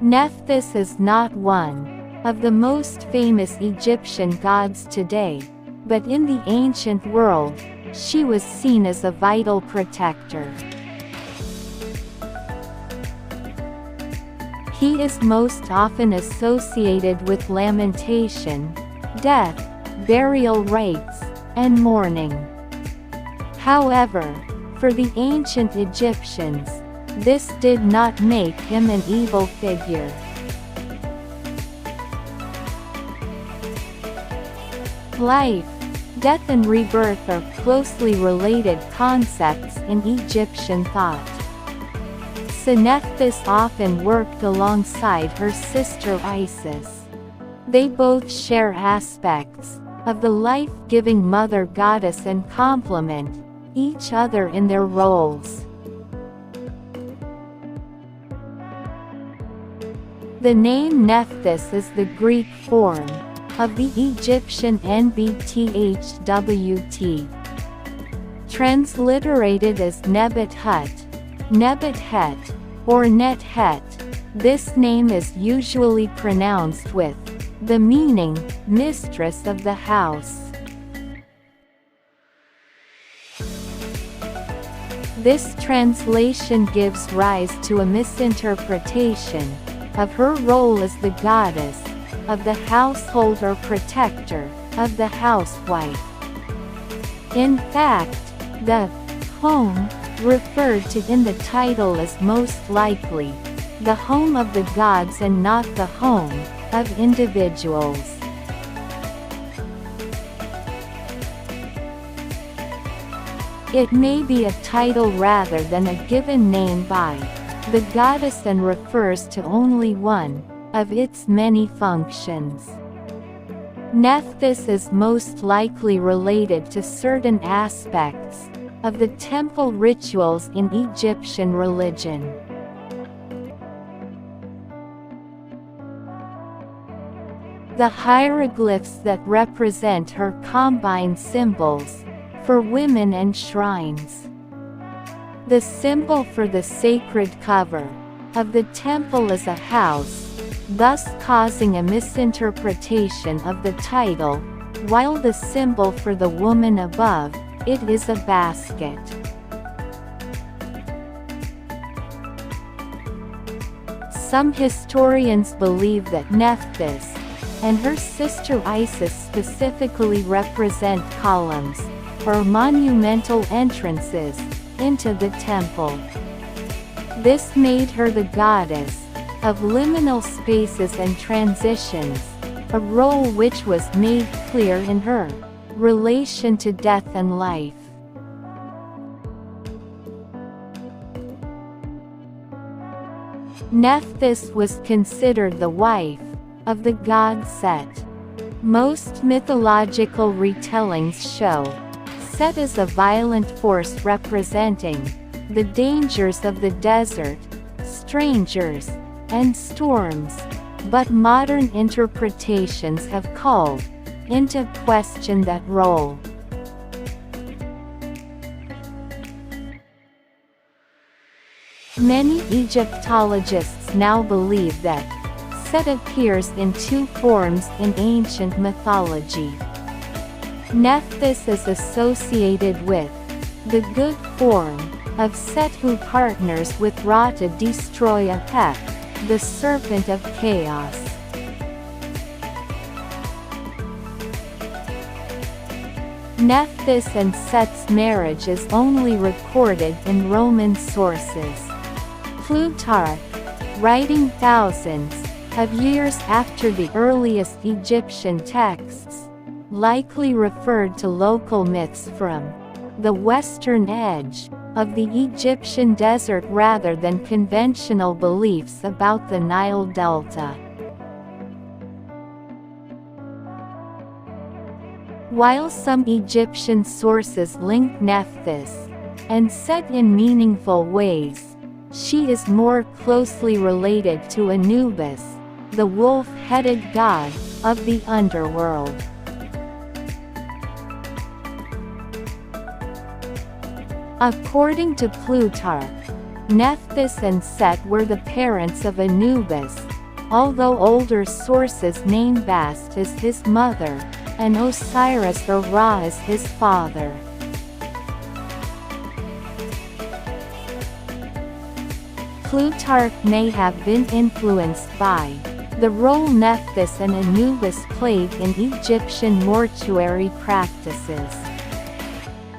Nephthys is not one of the most famous Egyptian gods today, but in the ancient world, she was seen as a vital protector. He is most often associated with lamentation, death, burial rites, and mourning. However, for the ancient Egyptians, this did not make him an evil figure. Life, death and rebirth are closely related concepts in Egyptian thought. Nephthys often worked alongside her sister Isis. They both share aspects of the life-giving mother goddess and complement each other in their roles. The name Nephthys is the Greek form of the Egyptian nbt-hwt. Transliterated as Nebet-Hut, Nebet-Het, or Nebt-Het, this name is usually pronounced with the meaning, mistress of the house. This translation gives rise to a misinterpretation of her role as the goddess of the household or protector of the housewife. In fact, the home referred to in the title is most likely the home of the gods and not the home of individuals. It may be a title rather than a given name by the goddess and refers to only one of its many functions. Nephthys is most likely related to certain aspects of the temple rituals in Egyptian religion. The hieroglyphs that represent her combine symbols for women and shrines. The symbol for the sacred cover of the temple is a house, thus causing a misinterpretation of the title, while the symbol for the woman above it is a basket. Some historians believe that Nephthys and her sister Isis specifically represent columns, or monumental entrances, into the temple. This made her the goddess of liminal spaces and transitions, a role which was made clear in her relation to death and life. Nephthys was considered the wife of the god Set. Most mythological retellings show Set as a violent force representing the dangers of the desert, strangers, and storms, but modern interpretations have called into question that role. Many Egyptologists now believe that Set appears in two forms in ancient mythology. Nephthys is associated with the good form of Set, who partners with Ra to destroy Nebet-Het, the serpent of chaos. Nephthys and Set's marriage is only recorded in Roman sources. Plutarch, writing thousands of years after the earliest Egyptian texts, likely referred to local myths from the western edge of the Egyptian desert rather than conventional beliefs about the Nile Delta. While some Egyptian sources link Nephthys and Set in meaningful ways, she is more closely related to Anubis, the wolf-headed god of the underworld. According to Plutarch, Nephthys and Set were the parents of Anubis, although older sources name Bast as his mother, and Osiris or Ra as his father. Plutarch may have been influenced by the role Nephthys and Anubis played in Egyptian mortuary practices.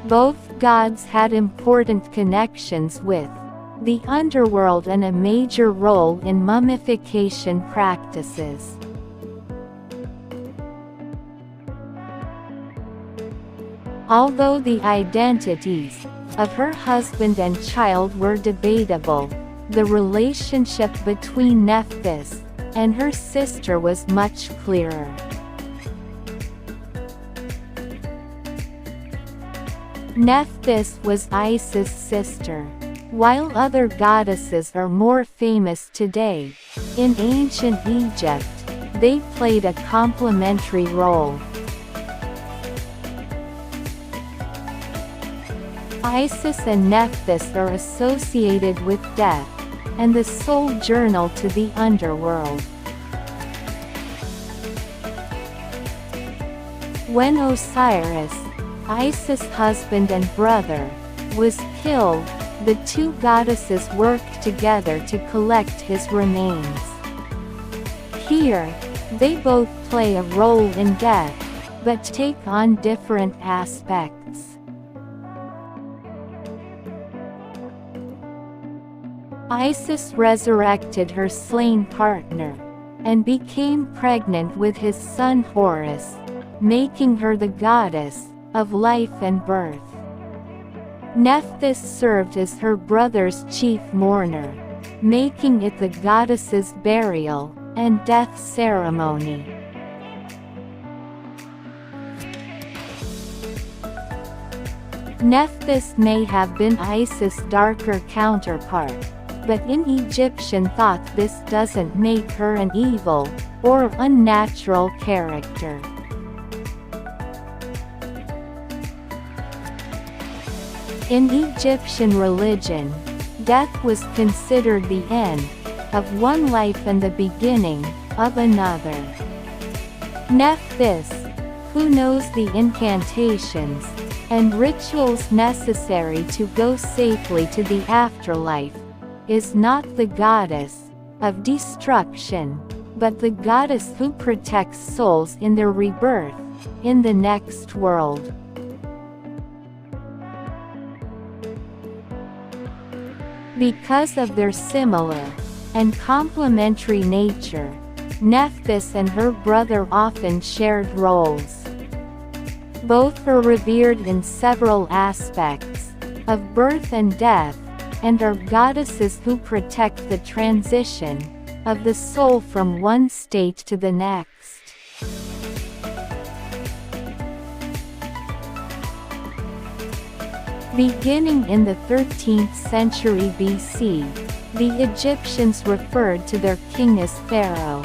Both gods had important connections with the underworld and a major role in mummification practices. Although the identities of her husband and child were debatable, the relationship between Nephthys and her sister was much clearer. Nephthys was Isis' sister. While other goddesses are more famous today, in ancient Egypt, they played a complementary role. Isis and Nephthys are associated with death, and the sole journal to the underworld. When Osiris, Isis' husband and brother, was killed, the two goddesses worked together to collect his remains. Here, they both play a role in death, but take on different aspects. Isis resurrected her slain partner, and became pregnant with his son Horus, making her the goddess of life and birth. Nephthys served as her brother's chief mourner, making it the goddess's burial and death ceremony. Nephthys may have been Isis' darker counterpart, but in Egyptian thought this doesn't make her an evil or unnatural character. In Egyptian religion, death was considered the end of one life and the beginning of another. Nephthys, who knows the incantations and rituals necessary to go safely to the afterlife, is not the goddess of destruction, but the goddess who protects souls in their rebirth in the next world. Because of their similar and complementary nature, Nephthys and her brother often shared roles. Both are revered in several aspects of birth and death, and are goddesses who protect the transition of the soul from one state to the next. Beginning in the 13th century BC, the Egyptians referred to their king as Pharaoh.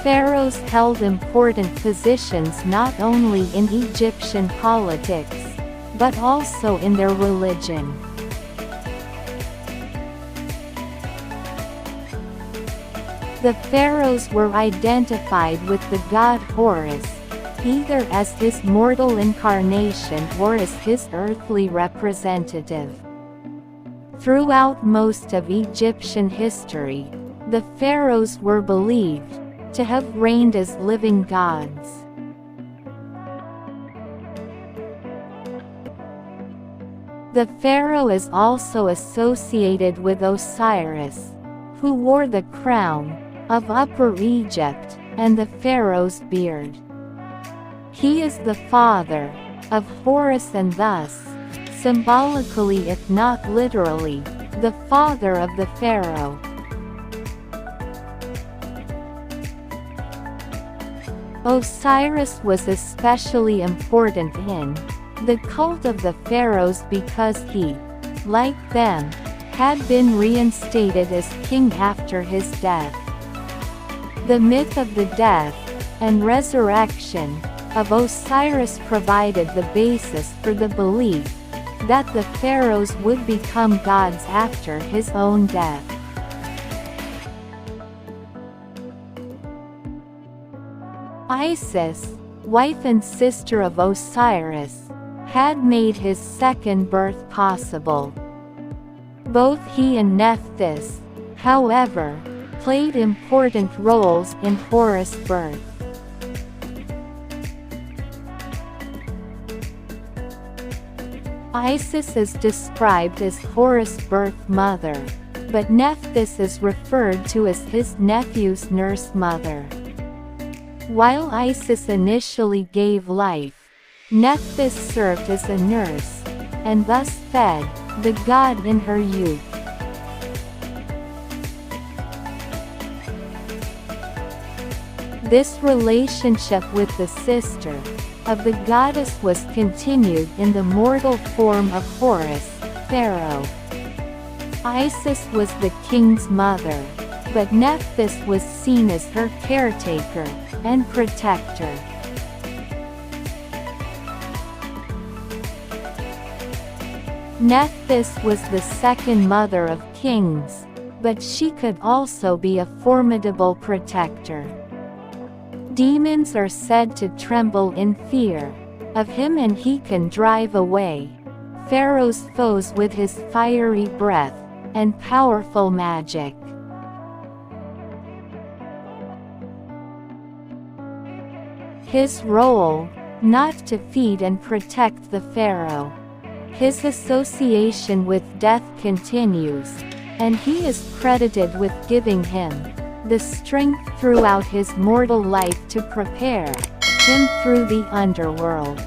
Pharaohs held important positions not only in Egyptian politics, but also in their religion. The pharaohs were identified with the god Horus, either as his mortal incarnation or as his earthly representative. Throughout most of Egyptian history, the pharaohs were believed to have reigned as living gods. The pharaoh is also associated with Osiris, who wore the crown of Upper Egypt and the pharaoh's beard. He is the father of Horus and thus, symbolically if not literally, the father of the pharaoh. Osiris was especially important in the cult of the pharaohs because he, like them, had been reinstated as king after his death. The myth of the death and resurrection of Osiris provided the basis for the belief that the pharaohs would become gods after his own death. Isis, wife and sister of Osiris, had made his second birth possible. Both he and Nephthys, however, played important roles in Horus' birth. Isis is described as Horus' birth mother, but Nephthys is referred to as his nephew's nurse mother. While Isis initially gave life, Nephthys served as a nurse, and thus fed the god in her youth. This relationship with the sister of the goddess was continued in the mortal form of Horus, Pharaoh. Isis was the king's mother, but Nephthys was seen as her caretaker and protector. Nephthys was the second mother of kings, but she could also be a formidable protector. Demons are said to tremble in fear of him, and he can drive away Pharaoh's foes with his fiery breath and powerful magic. His role, not to feed and protect the pharaoh. His association with death continues, and he is credited with giving him the strength throughout his mortal life to prepare him through the underworld.